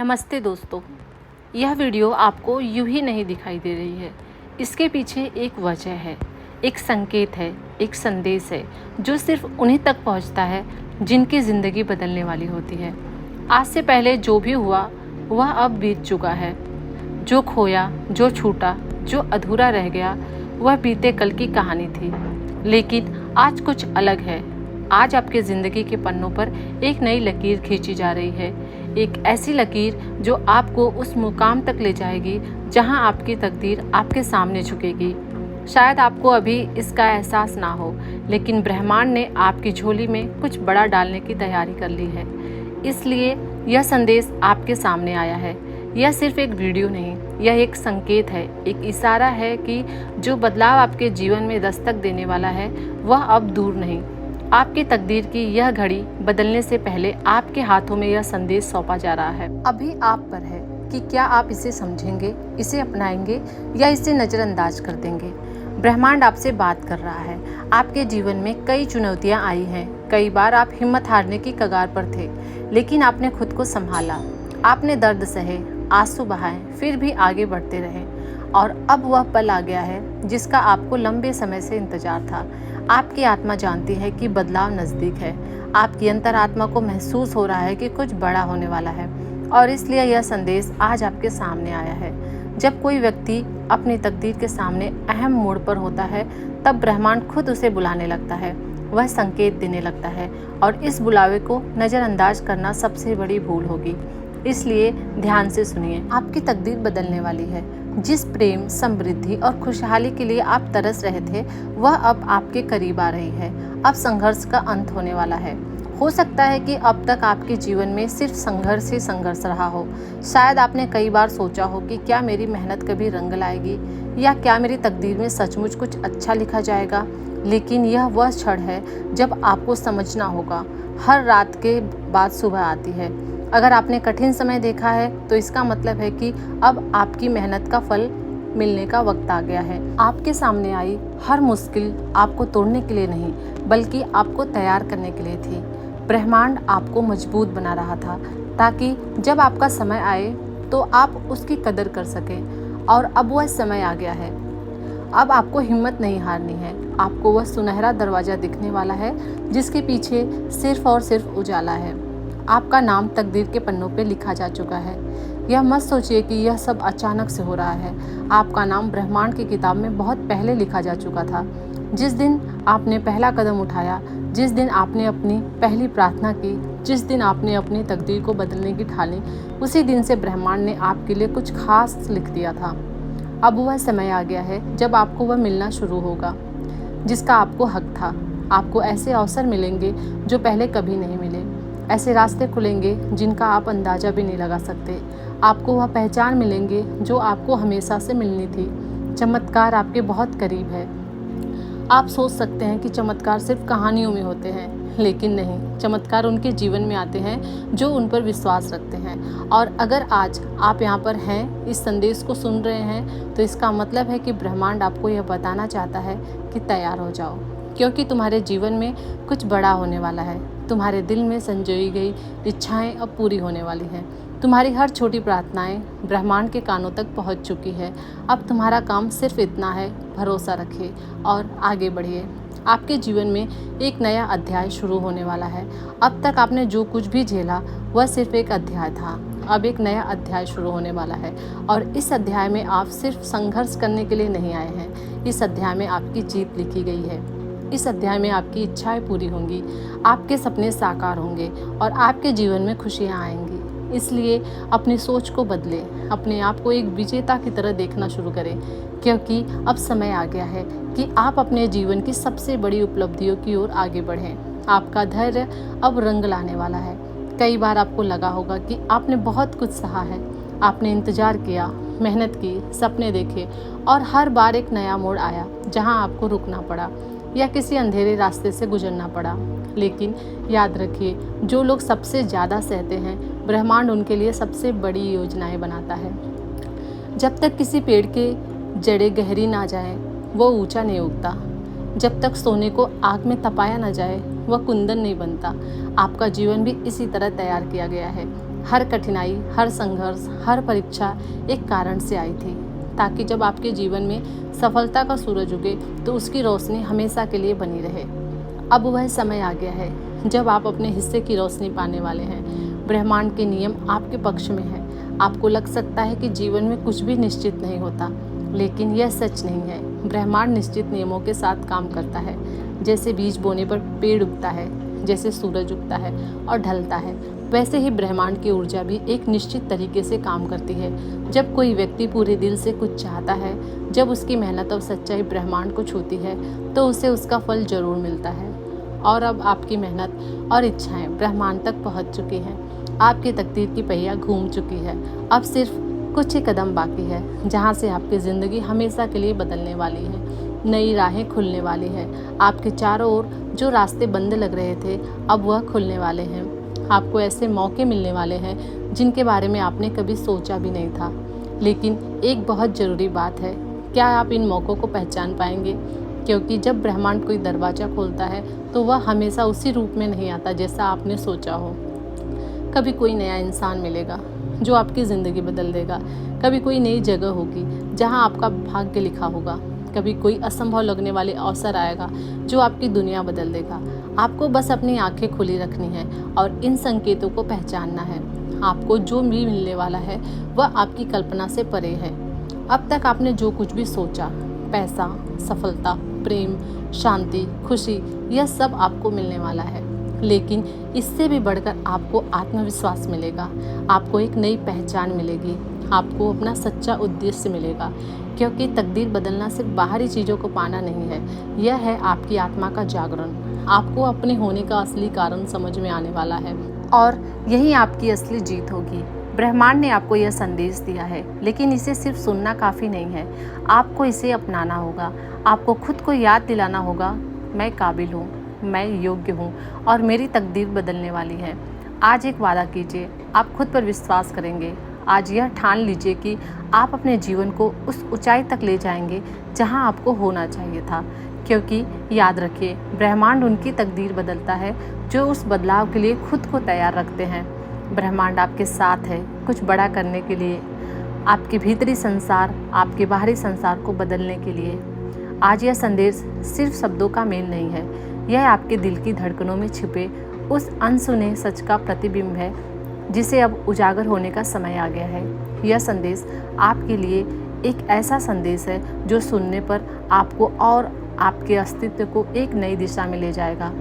नमस्ते दोस्तों, यह वीडियो आपको यूं ही नहीं दिखाई दे रही है। इसके पीछे एक वजह है, एक संकेत है, एक संदेश है जो सिर्फ उन्हीं तक पहुंचता है जिनकी ज़िंदगी बदलने वाली होती है। आज से पहले जो भी हुआ वह अब बीत चुका है। जो खोया, जो छूटा, जो अधूरा रह गया वह बीते कल की कहानी थी। लेकिन आज कुछ अलग है। आज आपके ज़िंदगी के पन्नों पर एक नई लकीर खींची जा रही है, एक ऐसी लकीर जो आपको उस मुकाम तक ले जाएगी जहां आपकी तकदीर आपके सामने झुकेगी। शायद आपको अभी इसका एहसास ना हो, लेकिन ब्रह्मांड ने आपकी झोली में कुछ बड़ा डालने की तैयारी कर ली है। इसलिए यह संदेश आपके सामने आया है। यह सिर्फ एक वीडियो नहीं, यह एक संकेत है, एक इशारा है कि जो बदलाव आपके जीवन में दस्तक देने वाला है वह अब दूर नहीं। आपकी तकदीर की यह घड़ी बदलने से पहले आपके हाथों में यह संदेश सौंपा जा रहा है। अभी आप पर है कि क्या आप इसे समझेंगे, इसे अपनाएंगे या इसे नज़रअंदाज कर देंगे। ब्रह्मांड आपसे बात कर रहा है। आपके जीवन में कई चुनौतियां आई हैं। कई बार आप हिम्मत हारने की कगार पर थे, लेकिन आपने खुद को संभाला। आपने दर्द सहे, आंसू बहाए, फिर भी आगे बढ़ते रहे। और अब वह पल आ गया है जिसका आपको लंबे समय से इंतजार था। आपकी आत्मा जानती है कि बदलाव नज़दीक है। आपकी अंतरात्मा को महसूस हो रहा है कि कुछ बड़ा होने वाला है, और इसलिए यह संदेश आज आपके सामने आया है। जब कोई व्यक्ति अपनी तकदीर के सामने अहम मोड़ पर होता है, तब ब्रह्मांड खुद उसे बुलाने लगता है। वह संकेत देने लगता है, और इस बुलावे को नज़रअंदाज करना सबसे बड़ी भूल होगी। इसलिए ध्यान से सुनिए। आपकी तकदीर बदलने वाली है। जिस प्रेम, समृद्धि और खुशहाली के लिए आप तरस रहे थे, वह अब आपके करीब आ रही है। अब संघर्ष का अंत होने वाला है। हो सकता है कि अब तक आपके जीवन में सिर्फ संघर्ष ही संघर्ष रहा हो। शायद आपने कई बार सोचा हो कि क्या मेरी मेहनत कभी रंग लाएगी, या क्या मेरी तकदीर में सचमुच कुछ अच्छा लिखा जाएगा। लेकिन यह वह क्षण है जब आपको समझना होगा, हर रात के बाद सुबह आती है। अगर आपने कठिन समय देखा है तो इसका मतलब है कि अब आपकी मेहनत का फल मिलने का वक्त आ गया है। आपके सामने आई हर मुश्किल आपको तोड़ने के लिए नहीं, बल्कि आपको तैयार करने के लिए थी। ब्रह्मांड आपको मजबूत बना रहा था, ताकि जब आपका समय आए तो आप उसकी कदर कर सकें। और अब वह समय आ गया है। अब आपको हिम्मत नहीं हारनी है। आपको वह सुनहरा दरवाज़ा दिखने वाला है जिसके पीछे सिर्फ और सिर्फ उजाला है। आपका नाम तकदीर के पन्नों पे लिखा जा चुका है। यह मत सोचिए कि यह सब अचानक से हो रहा है। आपका नाम ब्रह्मांड की किताब में बहुत पहले लिखा जा चुका था। जिस दिन आपने पहला कदम उठाया, जिस दिन आपने अपनी पहली प्रार्थना की, जिस दिन आपने अपनी तकदीर को बदलने की ठानी, उसी दिन से ब्रह्मांड ने आपके लिए कुछ खास लिख दिया था। अब वह समय आ गया है जब आपको वह मिलना शुरू होगा जिसका आपको हक था। आपको ऐसे अवसर मिलेंगे जो पहले कभी नहीं मिले। ऐसे रास्ते खुलेंगे जिनका आप अंदाज़ा भी नहीं लगा सकते। आपको वह पहचान मिलेंगे जो आपको हमेशा से मिलनी थी। चमत्कार आपके बहुत करीब है। आप सोच सकते हैं कि चमत्कार सिर्फ कहानियों में होते हैं, लेकिन नहीं, चमत्कार उनके जीवन में आते हैं जो उन पर विश्वास रखते हैं। और अगर आज आप यहाँ पर हैं, इस संदेश को सुन रहे हैं, तो इसका मतलब है कि ब्रह्मांड आपको यह बताना चाहता है कि तैयार हो जाओ, क्योंकि तुम्हारे जीवन में कुछ बड़ा होने वाला है। तुम्हारे दिल में संजोई गई इच्छाएं अब पूरी होने वाली हैं। तुम्हारी हर छोटी प्रार्थनाएं ब्रह्मांड के कानों तक पहुंच चुकी है। अब तुम्हारा काम सिर्फ इतना है, भरोसा रखिए और आगे बढ़िए। आपके जीवन में एक नया अध्याय शुरू होने वाला है। अब तक आपने जो कुछ भी झेला वह सिर्फ एक अध्याय था। अब एक नया अध्याय शुरू होने वाला है, और इस अध्याय में आप सिर्फ संघर्ष करने के लिए नहीं आए हैं। इस अध्याय में आपकी जीत लिखी गई है। इस अध्याय में आपकी इच्छाएं पूरी होंगी, आपके सपने साकार होंगे और आपके जीवन में खुशियां आएंगी। इसलिए अपनी सोच को बदलें, अपने आप को एक विजेता की तरह देखना शुरू करें, क्योंकि अब समय आ गया है कि आप अपने जीवन की सबसे बड़ी उपलब्धियों की ओर आगे बढ़ें। आपका धैर्य अब रंग लाने वाला है। कई बार आपको लगा होगा कि आपने बहुत कुछ सहा है। आपने इंतजार किया, मेहनत की, सपने देखे, और हर बार एक नया मोड़ आया जहां आपको रुकना पड़ा या किसी अंधेरे रास्ते से गुजरना पड़ा। लेकिन याद रखिए, जो लोग सबसे ज़्यादा सहते हैं, ब्रह्मांड उनके लिए सबसे बड़ी योजनाएं बनाता है। जब तक किसी पेड़ के जड़ें गहरी ना जाएं, वो ऊंचा नहीं उगता। जब तक सोने को आग में तपाया ना जाए, वह कुंदन नहीं बनता। आपका जीवन भी इसी तरह तैयार किया गया है। हर कठिनाई, हर संघर्ष, हर परीक्षा एक कारण से आई थी, ताकि जब आपके जीवन में सफलता का सूरज उगे तो उसकी रोशनी हमेशा के लिए बनी रहे। अब वह समय आ गया है जब आप अपने हिस्से की रोशनी पाने वाले हैं। ब्रह्मांड के नियम आपके पक्ष में है। आपको लग सकता है कि जीवन में कुछ भी निश्चित नहीं होता, लेकिन यह सच नहीं है। ब्रह्मांड निश्चित नियमों के साथ काम करता है। जैसे बीज बोने पर पेड़ उगता है, जैसे सूरज उगता है और ढलता है, वैसे ही ब्रह्मांड की ऊर्जा भी एक निश्चित तरीके से काम करती है। जब कोई व्यक्ति पूरे दिल से कुछ चाहता है, जब उसकी मेहनत और सच्चाई ब्रह्मांड को छूती है, तो उसे उसका फल जरूर मिलता है। और अब आपकी मेहनत और इच्छाएं ब्रह्मांड तक पहुंच चुकी हैं। आपकी तकदीर की पहिया घूम चुकी है। अब सिर्फ कुछ ही कदम बाकी है, जहां से आपकी ज़िंदगी हमेशा के लिए बदलने वाली है। नई राहें खुलने वाली है। आपके चारों ओर जो रास्ते बंद लग रहे थे, अब वह खुलने वाले हैं। आपको ऐसे मौके मिलने वाले हैं जिनके बारे में आपने कभी सोचा भी नहीं था। लेकिन एक बहुत ज़रूरी बात है, क्या आप इन मौक़ों को पहचान पाएंगे? क्योंकि जब ब्रह्मांड कोई दरवाज़ा खोलता है तो वह हमेशा उसी रूप में नहीं आता जैसा आपने सोचा हो। कभी कोई नया इंसान मिलेगा जो आपकी ज़िंदगी बदल देगा। कभी कोई नई जगह होगी जहां आपका भाग्य लिखा होगा। कभी कोई असंभव लगने वाले अवसर आएगा जो आपकी दुनिया बदल देगा। आपको बस अपनी आंखें खुली रखनी है और इन संकेतों को पहचानना है। आपको जो भी मिलने वाला है वह आपकी कल्पना से परे है। अब तक आपने जो कुछ भी सोचा, पैसा, सफलता, प्रेम, शांति, खुशी, यह सब आपको मिलने वाला है। लेकिन इससे भी बढ़कर आपको आत्मविश्वास मिलेगा। आपको एक नई पहचान मिलेगी। आपको अपना सच्चा उद्देश्य मिलेगा। क्योंकि तकदीर बदलना सिर्फ बाहरी चीज़ों को पाना नहीं है, यह है आपकी आत्मा का जागरण। आपको अपने होने का असली कारण समझ में आने वाला है और यही आपकी असली जीत होगी। ब्रह्मांड ने आपको यह संदेश दिया है, लेकिन इसे सिर्फ सुनना काफ़ी नहीं है। आपको इसे अपनाना होगा। आपको खुद को याद दिलाना होगा, मैं काबिल हूँ, मैं योग्य हूँ और मेरी तकदीर बदलने वाली है। आज एक वादा कीजिए, आप खुद पर विश्वास करेंगे। आज यह ठान लीजिए कि आप अपने जीवन को उस ऊंचाई तक ले जाएंगे जहां आपको होना चाहिए था। क्योंकि याद रखिए, ब्रह्मांड उनकी तकदीर बदलता है जो उस बदलाव के लिए खुद को तैयार रखते हैं। ब्रह्मांड आपके साथ है कुछ बड़ा करने के लिए, आपके भीतरी संसार, आपके बाहरी संसार को बदलने के लिए। आज यह संदेश सिर्फ शब्दों का मेल नहीं है, यह आपके दिल की धड़कनों में छिपे उस अनसुने सच का प्रतिबिंब है जिसे अब उजागर होने का समय आ गया है। यह संदेश आपके लिए एक ऐसा संदेश है जो सुनने पर आपको और आपके अस्तित्व को एक नई दिशा में ले जाएगा।